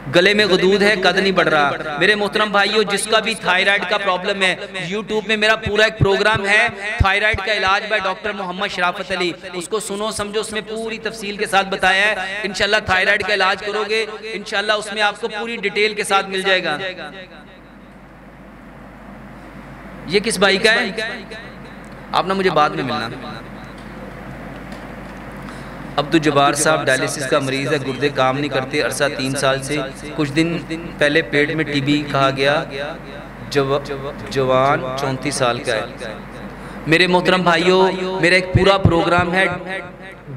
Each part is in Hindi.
गले में गदूद है, कद नहीं बढ़ रहा। मेरे मोहतरम भाइयों, जिसका भी थायराइड का प्रॉब्लम है, यूट्यूब में मेरा पूरा एक प्रोग्राम है थायराइड का इलाज बाय डॉक्टर मोहम्मद शराफत अली, उसको सुनो समझो, उसमें पूरी तफसील के साथ बताया है। इंशाल्लाह थायराइड का इलाज करोगे, इंशाल्लाह उसमें आपको पूरी डिटेल के साथ मिल जाएगा। ये किस भाई का है? आप ना मुझे बाद में मिलना। अब्दुल जब्बार साहब डायलिसिस का मरीज है, गुर्दे काम नहीं करते, अरसा 3 साल से। कुछ दिन पहले पेट में टीबी कहा गया, जवान 34 साल का है। मेरे मोहतरम भाइयों, मेरा एक पूरा प्रोग्राम है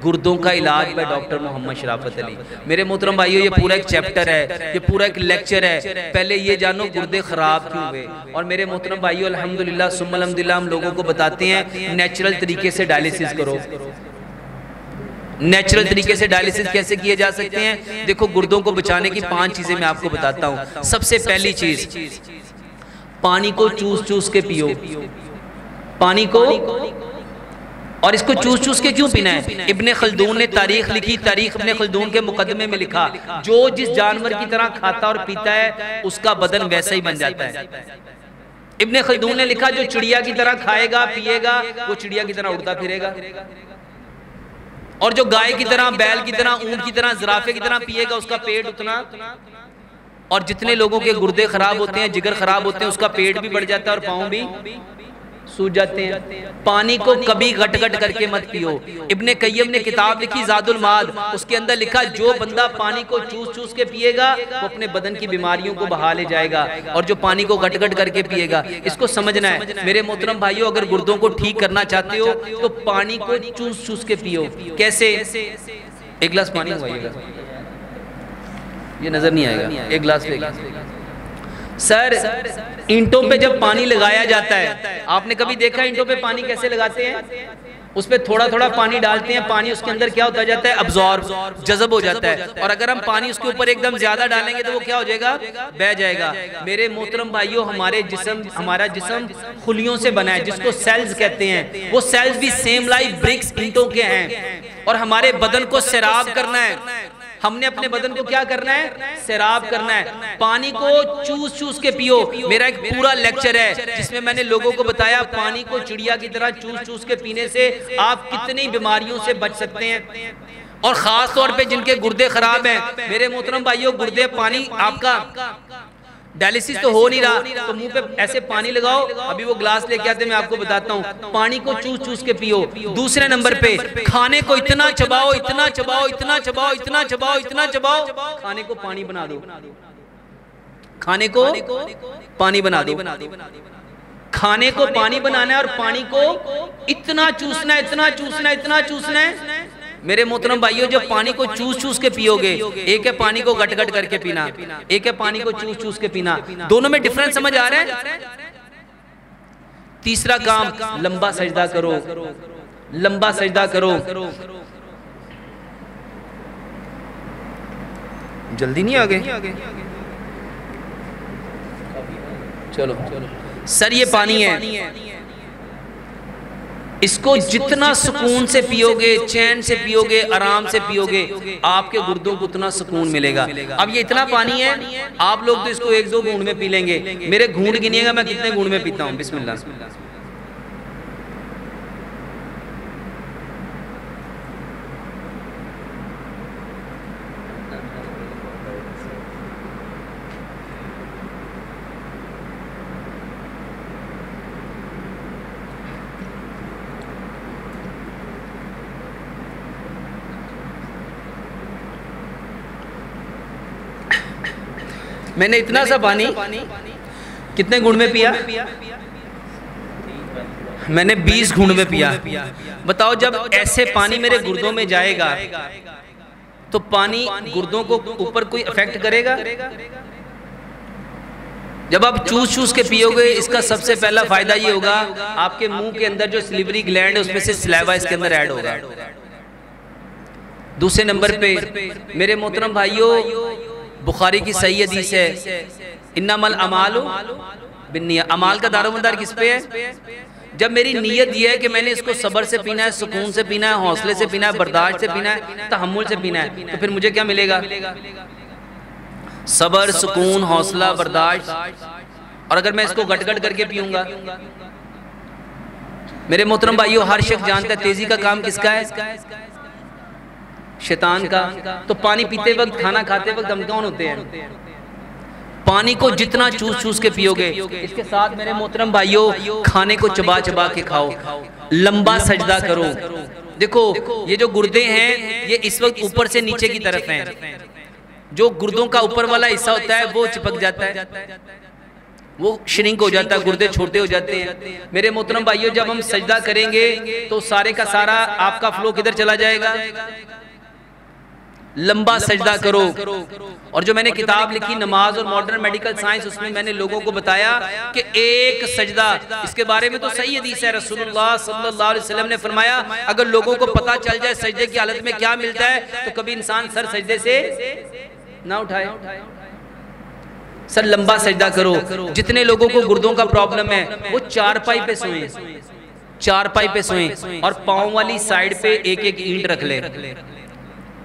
गुर्दों का इलाज बाय डॉक्टर मोहम्मद शराफत अली। मेरे मोहतरम भाइयों, ये पूरा एक चैप्टर है, ये पूरा एक लेक्चर है। पहले ये जानो गुर्दे खराब क्यों हुए। और मेरे मोहतरम भाइयों, अल्हम्दुलिल्लाह सुम्मा अल्हम्दुलिल्लाह, हम लोगों को बताते हैं नेचुरल तरीके से डायलिसिस करो। नेचुरल तरीके से डायलिसिस कैसे किए जा सकते हैं? देखो, गुर्दों को बचाने की 5 चीजें मैं आपको बताता हूं। सबसे पहली चीज, पानी को चूस चूस के पियो। पानी को, और इसको चूस चूस के क्यों पीना है? इब्ने खल्दून ने तारीख लिखी, तारीख इब्ने खल्दून के मुकदमे में लिखा, जो जिस जानवर की तरह खाता और पीता है उसका बदन वैसा ही बन जाता है। इब्ने खल्दून ने लिखा, जो चिड़िया की तरह खाएगा पिएगा वो चिड़िया की तरह उड़ता फिरेगा, और जो गाय की तरह, बैल की तरह, ऊंट की तरह, जिराफे की तरह पिएगा उसका पेट उतना। और जितने लोगों के गुर्दे खराब होते हैं, जिगर खराब होते हैं, उसका पेट भी बढ़ जाता है और पाँव भी सूज जाते हैं। पानी को कभी गट गट करके मत पियो। इब्ने कय्यम ने किताब लिखी ज़ादुल माद, उसके अंदर लिखा, जो बंदा पानी को चूस चूस के पिएगा वो अपने बदन की बीमारियों को बहा ले जाएगा, और जो पानी को गट गट करके पिएगा। इसको समझना है मेरे मोहतरम भाइयों। अगर गुर्दों को ठीक करना चाहते हो तो पानी को चूस चूस के पियो। कैसे? एक गिलास पानी मंगवाइएगा, ये नजर नहीं आएगा, एक गिलास लेगा। सर, ईंटों पे जब पानी लगाया जाता है, आपने कभी देखा ईंटों पे पानी कैसे लगाते हैं? उस पे थोड़ा थोड़ा पानी डालते हैं, पानी उसके अंदर क्या होता जाता है? अब्जॉर्ब, जज़ब हो जाता है। और अगर हम पानी उसके ऊपर एकदम ज्यादा डालेंगे तो वो क्या हो जाएगा? बह जाएगा। मेरे मोहतरम भाइयों, हमारा जिस्म खुलियों से बना है, जिसको सेल्स कहते हैं। वो सेल्स भी सेम लाइक ब्रिक्स ईंटों के हैं, और हमारे बदन को सैराब करना है। हमने अपने बदन को क्या करना है? सैराब करना है। पानी को चूस चूस के पियो। मेरा एक पूरा लेक्चर है जिसमें मैंने लोगों को बताया पानी को चिड़िया की तरह चूस चूस के पीने से आप कितनी बीमारियों से बच सकते हैं। और खास तौर पे जिनके गुर्दे खराब हैं, मेरे मोहतरम भाइयों, गुर्दे, पानी आपका डायलिसिस तो हो नहीं रहा तो मुंह पे ऐसे पानी लगाओ। अभी वो ग्लास लेके आते, मैं आपको बताता हूँ। पानी को चूस चूस के पियो। दूसरे नंबर पे, खाने को इतना चबाओ, इतना चबाओ, इतना चबाओ, इतना चबाओ, इतना चबाओ, खाने को पानी बना दो। खाने को पानी बना दो। खाने को पानी बनाना है और पानी को इतना चूसना है, इतना चूसना है, इतना चूसना है। मेरे मोहतरम भाइयों, जब पानी को चूस चूस के पियोगे, एक है पानी को गट गट करके पीना, एक है पानी को चूस चूस के पीना, दोनों में डिफरेंस समझ आ रहा है? तीसरा काम, लंबा सजदा करो, लंबा सजदा करो। जल्दी नहीं आ गए? चलो सर, ये पानी है, इसको जितना सुकून से पियोगे, चैन से पियोगे, आराम से पियोगे, आपके गुर्दों को उतना सुकून मिलेगा। अब ये इतना पानी है, आप लोग तो इसको 1-2 घूंट में पी लेंगे। मेरे घूंट गिनिएगा मैं कितने घूंट में पीता हूँ। बिस्मिल्लाह। मैंने इतना सा पानी कितने घूंट में पिया? मैंने 20 घूंट में पिया। बताओ, जब ऐसे पानी मेरे गुर्दों में जाएगा तो पानी गुर्दों को ऊपर कोई इफेक्ट करेगा? जब आप चूस चूस के पियोगे, इसका सबसे पहला फायदा ये होगा, आपके मुंह के अंदर जो सिलिवरी ग्लैंड है उसमें से स्लैवा इसके अंदर ऐड होगा। दूसरे नंबर पे मेरे मोहतरम भाइयों, बुखारी की सही हदीस है, इन्नमल अमालु बिन्नियत। अमाल का दारोमदार किस पे है? जब मेरी नीयत ये है कि मैंने इसको सब्र से पीना है, सुकून से पीना है, हौसले से पीना है, बर्दाश्त से पीना है, तहम्मुल से पीना है, तो फिर मुझे क्या मिलेगा? सबर, सुकून, हौसला, बर्दाश्त। और अगर मैं इसको गट गट करके पीऊंगा, मेरे मोहतरम भाइयों, हर शख्स जानता है तेजी का काम किसका है? शैतान का। तो पानी पीते वक्त, खाना खाते वक्त हम कौन होते हैं? पानी को जितना चूस चूस के पियोगे, इसके साथ मेरे मोहतरम भाइयों खाने को चबा चबा के खाओ, लंबा सजदा करो। देखो ये जो गुर्दे हैं ये इस वक्त ऊपर से नीचे की तरफ हैं। जो गुर्दों का ऊपर वाला हिस्सा होता है वो चिपक जाता है, वो श्रिंक हो जाता है, गुर्दे छोटे हो जाते हैं। मेरे मोहतरम भाइयों, जब हम सजदा करेंगे तो सारे का सारा आपका फ्लो किधर चला जाएगा? लंबा सजदा करो। और जो मैंने किताब लिखी नमाज और मॉडर्न मेडिकल साइंस, उसमें मैंने लोगों को बताया कि एक सजदा, इसके बारे में तो सही हदीस है, रसूलुल्लाह सल्लल्लाहु अलैहि वसल्लम ने फरमाया अगर लोगों को पता चल जाए सजदे की हालत में क्या मिलता है तो कभी इंसान सर सजदे से ना उठाए। सर लंबा सजदा करो। जितने लोगों को गुर्दों का प्रॉब्लम है वो चारपाई पे सोएं, चारपाई पे सोएं और पाँव वाली साइड पे एक एक ईंट रख ले,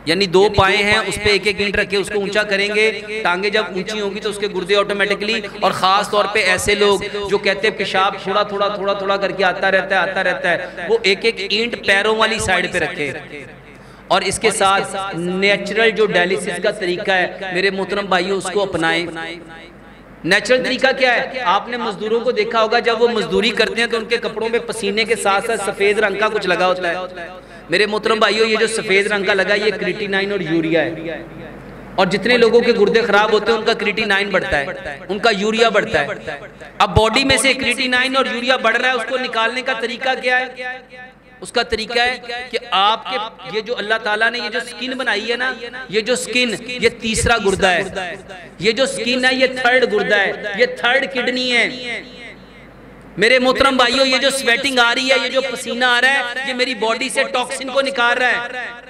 यानी दो पाए हैं उस पे एक एक ईंट रखे, उसको ऊंचा करेंगे। टांगे जब ऊंची होंगी तो उसके गुर्दे ऑटोमेटिकली, और खास तौर पे ऐसे लोग जो कहते हैं पेशाब थोड़ा थोड़ा थोड़ा थोड़ा करके आता रहता है, आता रहता है, वो एक एक ईंट पैरों वाली साइड पे रखे। और इसके साथ नेचुरल जो डायलिसिस का तरीका है मेरे मोहतरम भाइयों, उसको अपनाएं। नेचुरल तरीका क्या है? आपने मजदूरों को देखा होगा जब वो मजदूरी करते हैं तो उनके कपड़ों में पसीने के साथ साथ सफेद रंग का कुछ लगा होता है। मेरे मोहतरम भाइयों, ये जो सफेद रंग का लगा ये क्रिएटिनाइन और यूरिया है। और जितने लोगों के गुर्दे खराब होते हैं उनका क्रिएटिनाइन बढ़ता है, उनका यूरिया बढ़ता है। अब बॉडी में से क्रिएटिनाइन और यूरिया बढ़ रहा है, उसको निकालने का तरीका क्या है? उसका तरीका है कि आपके ये जो अल्लाह ताला ने ये जो स्किन बनाई है ना, ये जो स्किन, ये तीसरा गुर्दा है। ये जो स्किन है ये थर्ड गुर्दा है, ये थर्ड किडनी है। मेरे मोहतरम भाइयों, ये जो स्वेटिंग आ रही है, ये जो पसीना आ रहा है, ये मेरी बॉडी से टॉक्सिन को निकाल रहा है।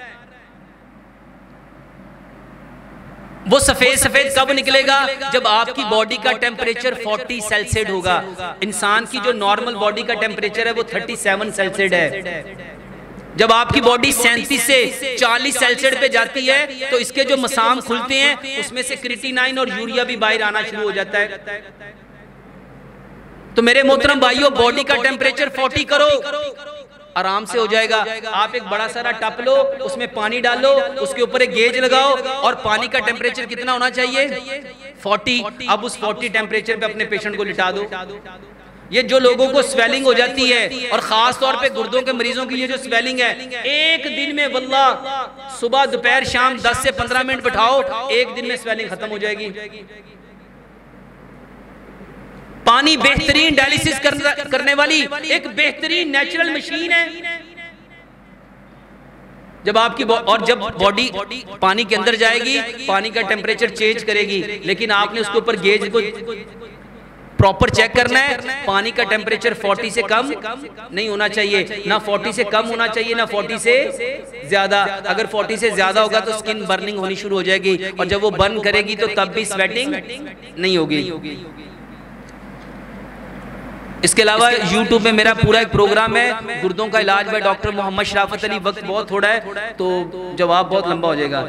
वो सफेद सफेद कब निकलेगा? जब आपकी बॉडी का टेम्परेचर 40 सेल्सियस होगा। इंसान की जो नॉर्मल बॉडी का टेम्परेचर है वो 37 सेल्सियस है। जब आपकी बॉडी 37 से 40 सेल्सियस पे जाती है तो इसके जो मसाम खुलते हैं उसमें से क्रिएटिनाइन और यूरिया भी बाहर आना शुरू हो जाता है। तो मेरे मोहतरम भाइयों, बॉडी का टेम्परेचर 40 करो, आराम से हो जाएगा। आप एक बड़ा सारा टप लो, उसमें पानी डालो, उसके ऊपर एक गेज लगाओ और पानी का टेम्परेचर कितना होना चाहिए? 40। अब उस 40 टेम्परेचर पे अपने पेशेंट को लिटा दो। ये जो लोगों को स्वेलिंग हो जाती है और खास तौर पे गुर्दों के मरीजों की ये जो स्वेलिंग है, एक दिन में वल्लाह सुबह दोपहर शाम 10 से 15 मिनट बैठाओ, एक दिन में स्वेलिंग खत्म हो जाएगी। पानी बेहतरीन डायलिसिस करने वाली एक बेहतरीन नेचुरल मशीन है। जब आपकी और जब बॉडी पानी के अंदर जाएगी, पानी का टेम्परेचर चेंज करेगी, लेकिन आपने उसके ऊपर गेज को प्रॉपर चेक करना है। पानी का टेम्परेचर 40 से कम नहीं होना चाहिए, ना 40 से कम होना चाहिए, ना 40 से ज्यादा। अगर 40 से ज्यादा होगा तो स्किन बर्निंग होनी शुरू हो जाएगी, और जब वो बर्न करेगी तो तब भी स्वेटिंग नहीं होगी। इसके अलावा YouTube में मेरा पूरा एक प्रोग्राम है गुर्दों का इलाज बाय डॉक्टर मोहम्मद शराफत अली। वक्त बहुत थोड़ा है तो जवाब बहुत लंबा हो जाएगा।